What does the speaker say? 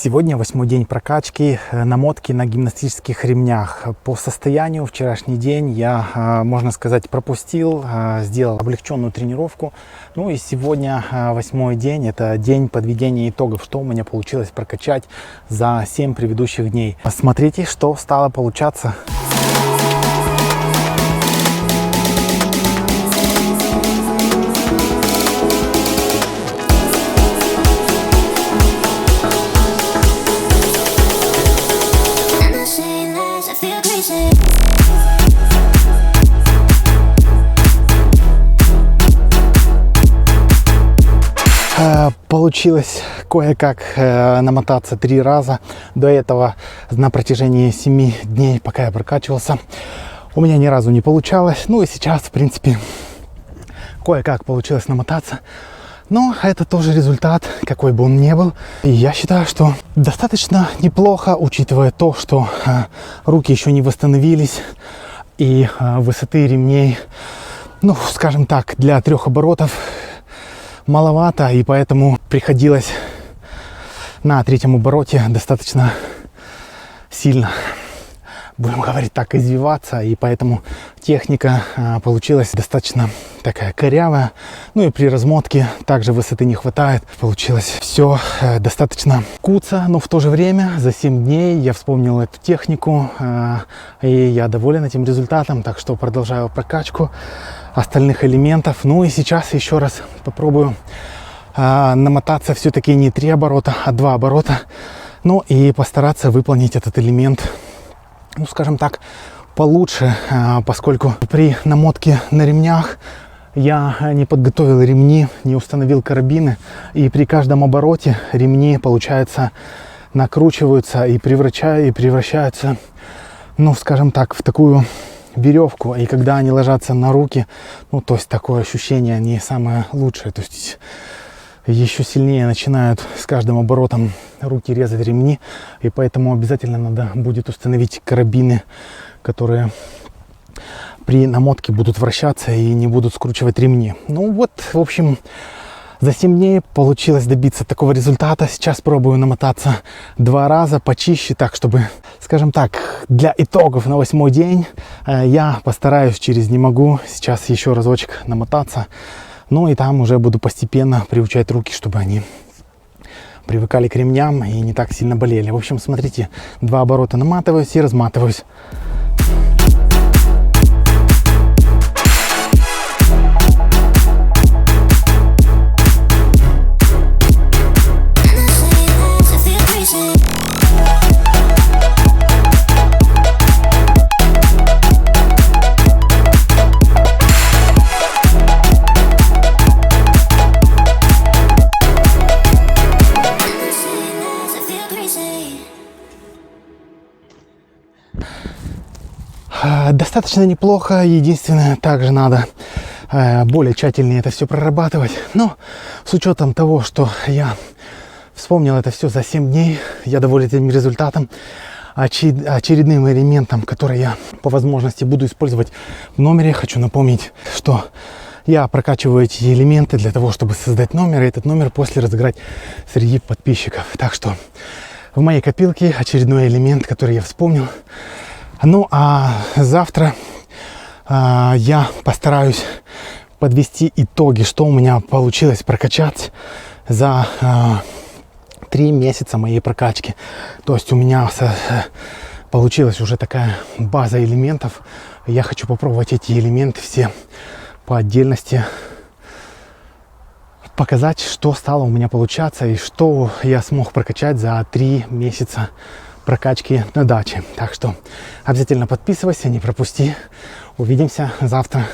Сегодня 8-й день прокачки намотки на гимнастических ремнях. По состоянию вчерашний день я, можно сказать, пропустил, сделал облегченную тренировку. Ну и сегодня 8-й день, это день подведения итогов, что у меня получилось прокачать за 7 предыдущих дней. Смотрите, что стало получаться. Получилось кое-как намотаться 3 раза. До этого на протяжении 7 дней, пока я прокачивался, у меня ни разу не получалось. Ну и сейчас, в принципе, кое-как получилось намотаться. Но это тоже результат, какой бы он ни был. И я считаю, что достаточно неплохо, учитывая то, что руки еще не восстановились. И высоты ремней, ну, скажем так, для 3 оборотов маловато, и поэтому приходилось на 3-м обороте достаточно сильно, будем говорить так, извиваться, и поэтому техника получилась достаточно такая корявая. Ну и при размотке также высоты не хватает. Получилось все достаточно куца, но в то же время за 7 дней я вспомнил эту технику, и я доволен этим результатом, так что продолжаю прокачку остальных элементов. Ну и сейчас еще раз попробую намотаться все-таки не 3 оборота, а 2 оборота. Ну и постараться выполнить этот элемент, ну скажем так, получше, поскольку при намотке на ремнях я не подготовил ремни, не установил карабины, и при каждом обороте ремни, получается, накручиваются и превращаются, ну скажем так, в такую веревку, и когда они ложатся на руки, ну то есть такое ощущение не самое лучшее, то есть еще сильнее начинают с каждым оборотом руки резать ремни, и поэтому обязательно надо будет установить карабины, которые при намотке будут вращаться и не будут скручивать ремни. Ну вот, в общем, за 7 дней получилось добиться такого результата. Сейчас пробую намотаться 2 раза почище, так чтобы, скажем так, для итогов на 8-й день я постараюсь через «не могу» сейчас еще разочек намотаться. Ну и там уже буду постепенно приучать руки, чтобы они привыкали к ремням и не так сильно болели. В общем, смотрите, 2 оборота наматываюсь и разматываюсь. Достаточно неплохо, единственное, также надо более тщательнее это все прорабатывать. Но с учетом того, что я вспомнил это все за 7 дней, я доволен этим результатом. Очередным элементом, который я по возможности буду использовать в номере, хочу напомнить, что я прокачиваю эти элементы для того, чтобы создать номер, и этот номер после разыграть среди подписчиков. Так что в моей копилке очередной элемент, который я вспомнил. Ну а завтра я постараюсь подвести итоги, что у меня получилось прокачать за 3 месяца моей прокачки. То есть у меня получилась уже такая база элементов. Я хочу попробовать эти элементы все по отдельности, показать, что стало у меня получаться и что я смог прокачать за 3 месяца прокачки на даче. Так что обязательно подписывайся, не пропусти. Увидимся завтра.